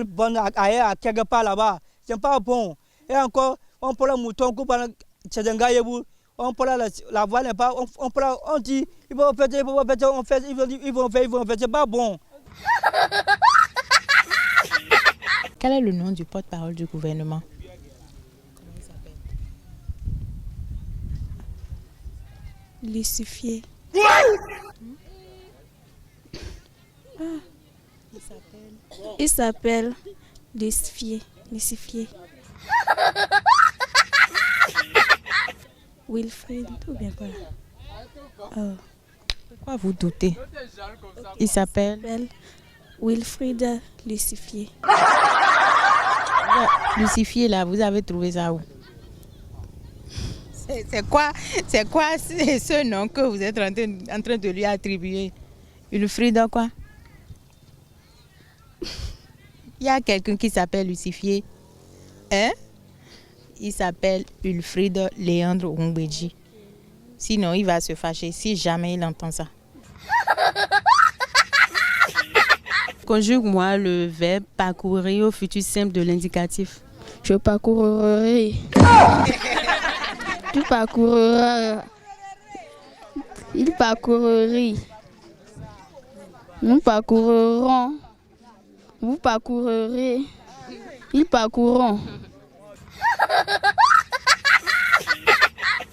à quelque part là-bas. C'est pas bon. Et encore, on prend le mouton, qu'on va chez un gars, on prend la voie n'est pas, on dit, ils vont faire, ils vont faire, c'est pas bon. Quel est le nom du porte-parole du gouvernement? Lucifié. Il s'appelle Lucifié. Wilfried, ou bien quoi? Pourquoi vous doutez? Il s'appelle Wilfried Lucifié. Lucifié là, vous avez trouvé ça où? C'est quoi ce nom que vous êtes en train de lui attribuer? Wilfried quoi? Il y a quelqu'un qui s'appelle Lucifié. Hein? Il s'appelle Wilfried Léandre Ongbeji. Sinon, il va se fâcher si jamais il entend ça. Conjugue-moi le verbe parcourir au futur simple de l'indicatif. Je parcourrai. Tu parcourras. Il parcourrit. Nous parcourrons. Vous parcourrez. Ils parcourront.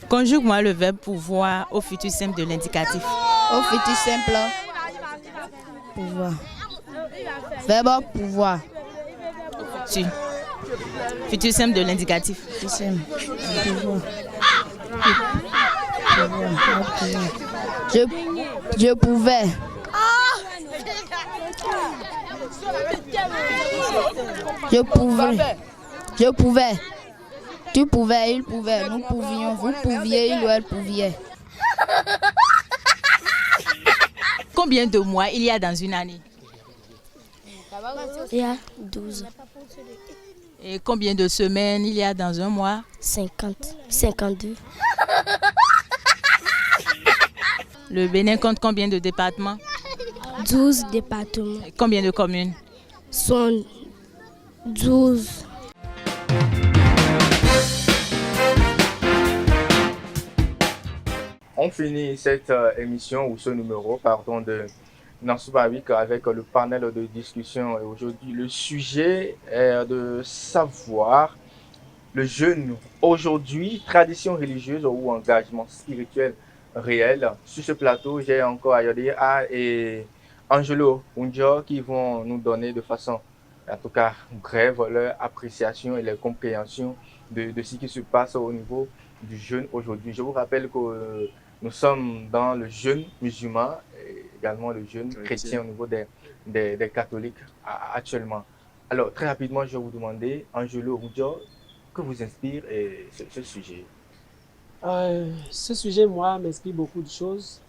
Conjugue-moi le verbe pouvoir au futur simple de l'indicatif. Au futur simple. Pouvoir. Verbe pouvoir. Futur simple de l'indicatif. Futur simple. Pouvoir. Je pouvais. Je pouvais. Tu pouvais, il pouvait, nous pouvions, vous pouviez, il ou elle pouviez. Combien de mois il y a dans une année? Il y a 12. Et combien de semaines il y a dans un mois? 50, 52. Le Bénin compte combien de départements? 12 départements. Combien de communes? Sont 12. On finit cette émission ou ce numéro, pardon, de Nansoubawick avec le panel de discussion. Et aujourd'hui, le sujet est de savoir le jeûne aujourd'hui, tradition religieuse ou engagement spirituel réel. Sur ce plateau, j'ai encore Ayode A et Angelo Unjo qui vont nous donner de façon, en tout cas brève, leur appréciation et leur compréhension de ce qui se passe au niveau du jeûne aujourd'hui. Je vous rappelle que nous sommes dans le jeûne musulman et également le jeûne chrétien au niveau des catholiques actuellement. Alors, très rapidement, je vais vous demander, Angelo Unjo, que vous inspire ce sujet? Ce sujet, moi, m'inspire beaucoup de choses.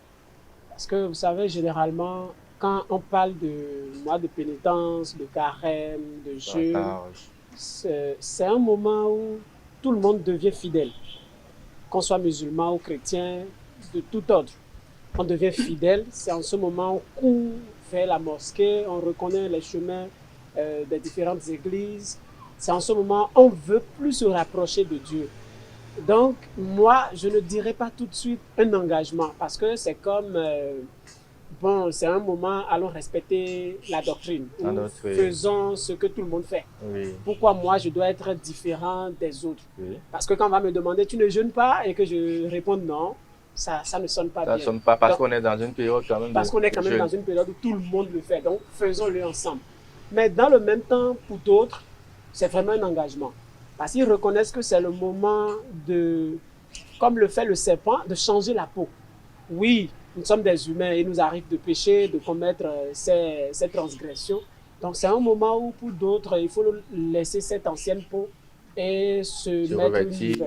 Parce que, vous savez, généralement, quand on parle de mois de pénitence, de carême, de jeûne, c'est un moment où tout le monde devient fidèle. Qu'on soit musulman ou chrétien, de tout ordre. On devient fidèle. C'est en ce moment où on court vers la mosquée, on reconnaît les chemins des différentes églises. C'est en ce moment où on veut plus se rapprocher de Dieu. Donc, moi, je ne dirais pas tout de suite un engagement parce que c'est comme, bon, c'est un moment, allons respecter la doctrine. Faisons ce que tout le monde fait. Oui. Pourquoi moi, je dois être différent des autres? Oui. Parce que quand on va me demander, tu ne jeûnes pas et que je réponde non, ça ne sonne pas bien. Ça ne sonne pas parce qu'on est dans une période quand même. Parce qu'on est quand même dans une période où tout le monde le fait. Donc, faisons-le ensemble. Mais dans le même temps, pour d'autres, c'est vraiment un engagement. Parce qu'ils reconnaissent que c'est le moment de, comme le fait le serpent, de changer la peau. Oui, nous sommes des humains et il nous arrive de pécher, de commettre ces transgressions. Donc c'est un moment où pour d'autres, il faut laisser cette ancienne peau et se revêtir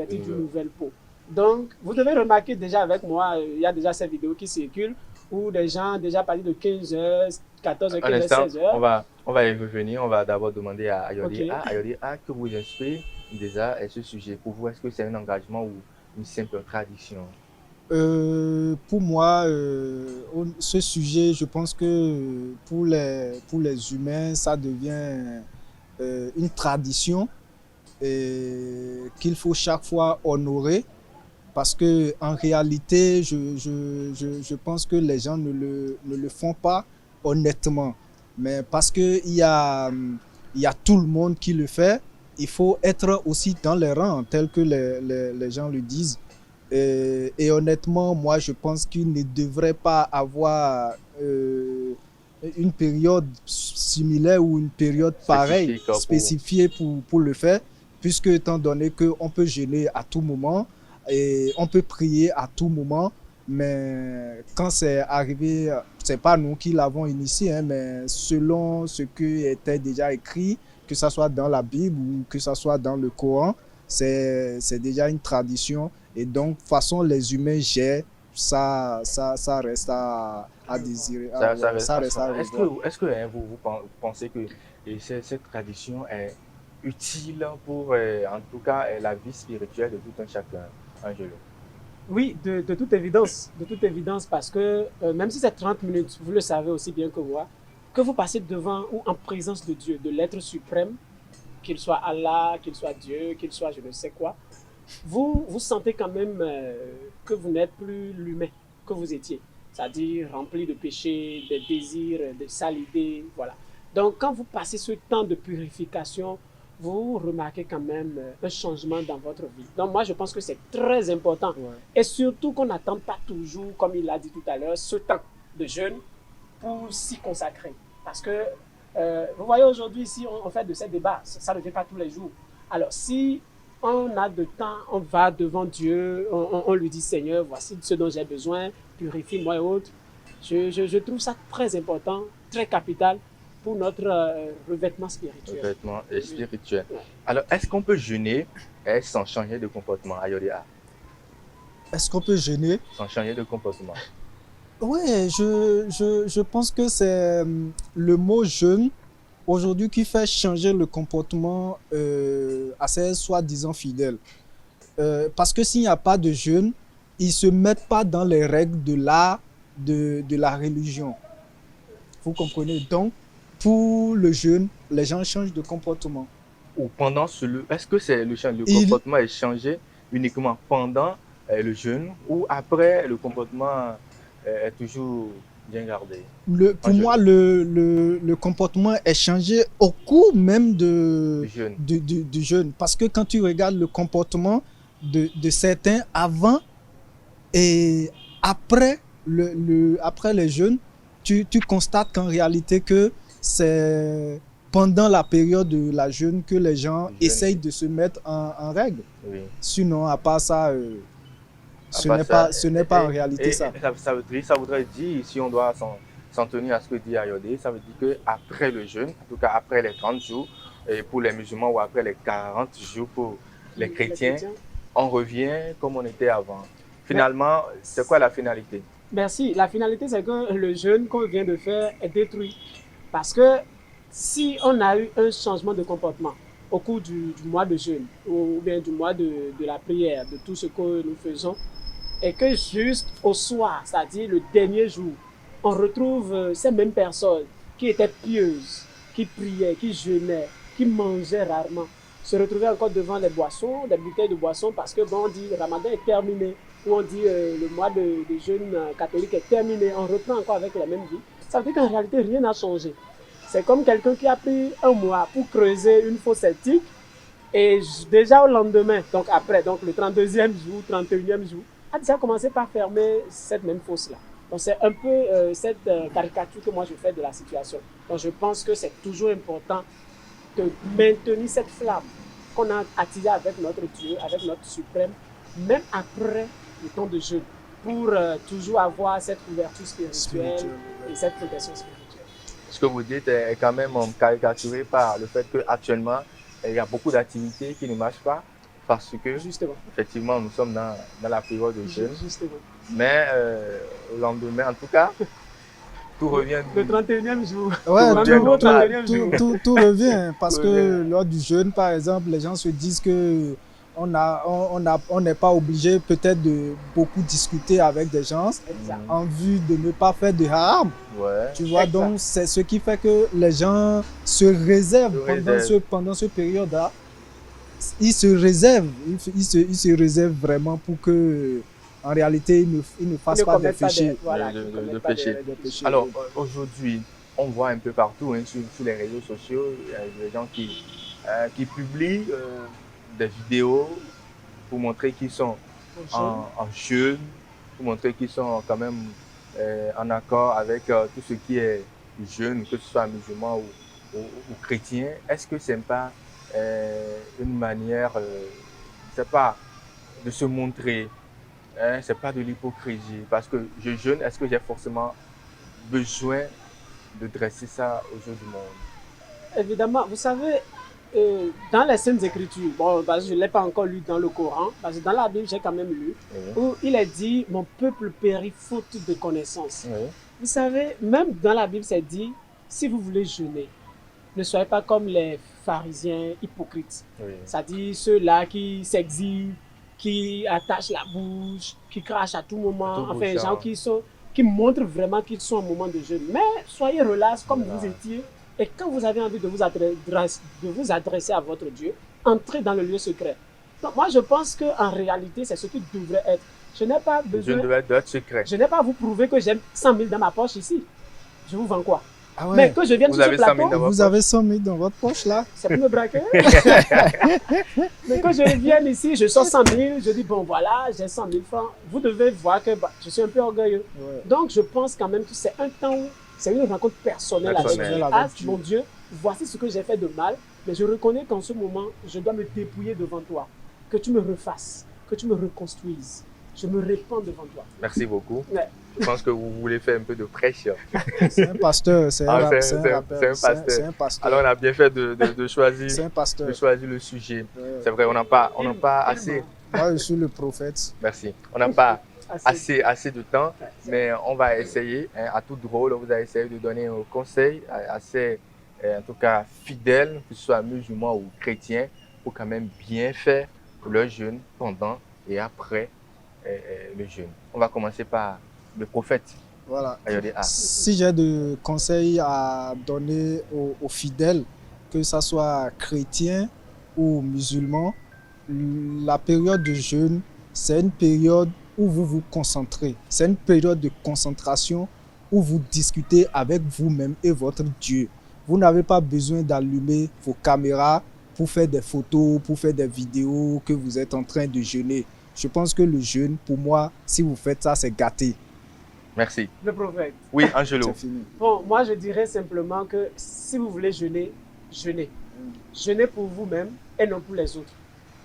d'une nouvelle peau. Donc vous devez remarquer déjà avec moi, il y a déjà ces vidéos qui circulent où des gens déjà parlé de 15 heures, 14 heures, 15 heures, 16 heures. On va y revenir. On va d'abord demander à Ayode Ayode A, que vous inspire déjà à ce sujet. Pour vous, est-ce que c'est un engagement ou une simple tradition? Pour moi, ce sujet, je pense que pour les humains, ça devient une tradition qu'il faut chaque fois honorer. Parce qu'en réalité, je pense que les gens ne le font pas honnêtement. Mais parce qu'il y a tout le monde qui le fait, il faut être aussi dans les rangs, tel que les gens le disent. Et honnêtement, moi, je pense qu'il ne devrait pas avoir une période similaire ou une période pareille, spécifiée pour le faire, puisque étant donné qu'on peut jeûner à tout moment, et on peut prier à tout moment, mais quand c'est arrivé, c'est pas nous qui l'avons initié, hein, mais selon ce qui était déjà écrit, que ce soit dans la Bible ou que ce soit dans le Coran, c'est déjà une tradition. Et donc, de toute façon, les humains gèrent, ça reste à désirer. Ça reste à Est-ce que vous pensez que cette tradition est utile pour, en tout cas, la vie spirituelle de tout un chacun? Angelo. Oui, de toute évidence, parce que même si c'est 30 minutes, vous le savez aussi bien que moi, que vous passez devant ou en présence de Dieu, de l'être suprême, qu'il soit Allah, qu'il soit Dieu, qu'il soit je ne sais quoi, vous sentez quand même que vous n'êtes plus l'humain que vous étiez, c'est-à-dire rempli de péchés, de désirs, de sales idées, voilà. Donc quand vous passez ce temps de purification, vous remarquez quand même un changement dans votre vie. Donc moi, je pense que c'est très important. Ouais. Et surtout qu'on n'attend pas toujours, comme il l'a dit tout à l'heure, ce temps de jeûne pour s'y consacrer. Parce que, vous voyez, aujourd'hui, ici, on fait de ces débats. Ça ne vient pas tous les jours. Alors, si on a de temps, on va devant Dieu, on lui dit, Seigneur, voici ce dont j'ai besoin, purifie-moi et autres. Je trouve ça très important, très capital pour notre revêtement spirituel. Revêtement spirituel. Ouais. Alors, est-ce qu'on peut jeûner sans changer de comportement, Ayode A? Est-ce qu'on peut jeûner sans changer de comportement? Oui, je pense que c'est le mot jeûne aujourd'hui qui fait changer le comportement à ces soi-disant fidèles. parce que s'il n'y a pas de jeûne, ils ne se mettent pas dans les règles de l'art de la religion. Vous comprenez? Donc, pour le jeûne, les gens changent de comportement. Ou pendant est-ce que le comportement est changé uniquement pendant le jeûne ou après le comportement est toujours bien gardé? Pour moi, le comportement est changé au cours même du jeûne. Parce que quand tu regardes le comportement de certains avant et après le jeûne, tu constates qu'en réalité que c'est pendant la période de la jeûne que les gens essayent de se mettre en règle. Oui. Sinon, à part ça, ce n'est pas en réalité ça. Ça voudrait dire, si on doit s'en tenir à ce que dit Ayodé, ça veut dire qu'après le jeûne, en tout cas après les 30 jours, et pour les musulmans ou après les 40 jours pour les chrétiens, on revient comme on était avant. Finalement, c'est quoi la finalité? Merci. La finalité, c'est que le jeûne qu'on vient de faire est détruit. Parce que si on a eu un changement de comportement au cours du mois de jeûne ou bien du mois de la prière, de tout ce que nous faisons, et que juste au soir, c'est-à-dire le dernier jour, on retrouve ces mêmes personnes qui étaient pieuses, qui priaient, qui jeûnaient, qui mangeaient rarement, se retrouver encore devant les boissons, des bouteilles de boissons, parce que bon, on dit le Ramadan est terminé, ou on dit le mois de jeûne catholique est terminé, on reprend encore avec la même vie. Ça veut dire qu'en réalité, rien n'a changé. C'est comme quelqu'un qui a pris un mois pour creuser une fosse septique et déjà au lendemain, donc après, donc le 32e jour, 31e jour, a déjà commencé par fermer cette même fosse-là. Donc c'est un peu cette caricature que moi je fais de la situation. Donc je pense que c'est toujours important de maintenir cette flamme qu'on a attisée avec notre Dieu, avec notre suprême, même après le temps de jeûne, pour toujours avoir cette ouverture spirituelle et cette protection spirituelle. Ce que vous dites est quand même caricaturé par le fait qu'actuellement, il y a beaucoup d'activités qui ne marchent pas parce que, effectivement, nous sommes dans la période de jeûne. Mais au lendemain, en tout cas, tout revient. Le 31e jour. Ouais, tout revient parce que lors du jeûne, par exemple, les gens se disent que on n'est pas obligé peut-être de beaucoup discuter avec des gens en vue de ne pas faire de haram. Ouais. Tu vois, donc c'est ce qui fait que les gens se réservent pendant ce période-là. Ils se réservent vraiment pour que, en réalité, ils ne fassent pas des péchés. De péchés. Alors aujourd'hui, on voit un peu partout sur les réseaux sociaux, il y a des gens qui publient des vidéos pour montrer qu'ils sont en jeûne, pour montrer qu'ils sont quand même en accord avec tout ce qui est jeûne, que ce soit musulman ou chrétien. Est-ce que ce n'est pas une manière, je sais pas, de se montrer, c'est pas de l'hypocrisie? Parce que je jeûne, est-ce que j'ai forcément besoin de dresser ça aux yeux du monde? Évidemment, vous savez, dans les Saintes Écritures, bon, parce que je ne l'ai pas encore lu dans le Coran, parce que dans la Bible, j'ai quand même lu, où il est dit « Mon peuple périt faute de connaissance ». Vous savez, même dans la Bible, c'est dit « Si vous voulez jeûner, ne soyez pas comme les pharisiens hypocrites ». C'est-à-dire ceux-là qui s'exhibent, qui attachent la bouche, qui crachent à tout moment, enfin, les gens qui montrent vraiment qu'ils sont en moment de jeûne. Mais soyez relax comme vous étiez. Et quand vous avez envie de vous adresser à votre Dieu, entrez dans le lieu secret. Donc moi, je pense qu'en réalité, c'est ce qui devrait être. Je n'ai pas besoin... Je dois être secret. Je n'ai pas à vous prouver que j'ai 100 000 dans ma poche ici. Je vous vends quoi? Ah ouais. Mais que je vienne sur ce plateau... Vous avez 100 000 dans votre poche là? C'est pour me braquer. Mais quand je viens ici, je sors 100 000, je dis bon voilà, j'ai 100 000 francs. Vous devez voir que je suis un peu orgueilleux. Ouais. Donc je pense quand même que c'est un temps où c'est une rencontre personnelle avec Dieu. Ah, mon Dieu, voici ce que j'ai fait de mal, mais je reconnais qu'en ce moment, je dois me dépouiller devant toi. Que tu me refasses, que tu me reconstruises. Je me répands devant toi. Merci beaucoup. Ouais. Je pense que vous voulez faire un peu de prêche. C'est un pasteur, c'est un pasteur. Alors on a bien fait de choisir le sujet. Ouais. C'est vrai, on n'a pas assez... Moi, je suis le prophète. Merci. On n'a pas... assez de temps, mais on va essayer, à tout drôle, vous allez essayer de donner un conseil assez, en tout cas, fidèle, que ce soit musulman ou chrétien, pour quand même bien faire le jeûne, pendant et après le jeûne. On va commencer par le prophète. Voilà. Ayodé A. Si j'ai des conseils à donner aux fidèles, que ce soit chrétiens ou musulmans, la période de jeûne, c'est une période où vous vous concentrez. C'est une période de concentration où vous discutez avec vous-même et votre Dieu. Vous n'avez pas besoin d'allumer vos caméras pour faire des photos, pour faire des vidéos que vous êtes en train de jeûner. Je pense que le jeûne, pour moi, si vous faites ça, c'est gâté. Merci. Le prophète. Oui, Angelo. Bon, moi je dirais simplement que si vous voulez jeûner, jeûnez. Jeûnez pour vous-même et non pour les autres.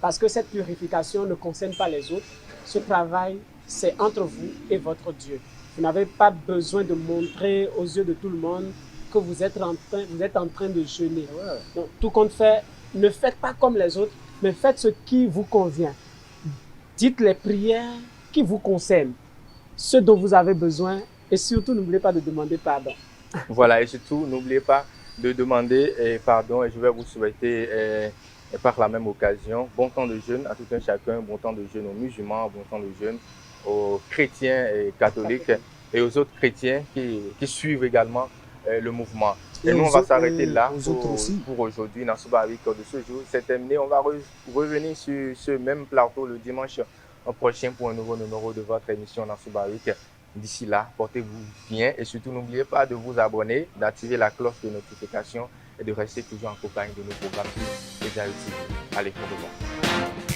Parce que cette purification ne concerne pas les autres. Ce travail, c'est entre vous et votre Dieu. Vous n'avez pas besoin de montrer aux yeux de tout le monde que vous êtes en train de jeûner. Donc, tout compte fait, ne faites pas comme les autres, mais faites ce qui vous convient. Dites les prières qui vous concernent, ce dont vous avez besoin, et surtout n'oubliez pas de demander pardon. Voilà, et surtout n'oubliez pas de demander pardon, et je vais vous souhaiter par la même occasion bon temps de jeûne à tout un chacun, bon temps de jeûne aux musulmans, bon temps de jeûne aux chrétiens et catholiques et aux autres chrétiens qui suivent également le mouvement. Et nous, on va s'arrêter là pour aujourd'hui. Nansouba Week de ce jour, c'est terminé. On va revenir sur ce même plateau le dimanche prochain pour un nouveau numéro de votre émission Nansouba Week. D'ici là, portez-vous bien et surtout n'oubliez pas de vous abonner, d'activer la cloche de notification et de rester toujours en compagnie de nos programmes sur les Allez, au revoir.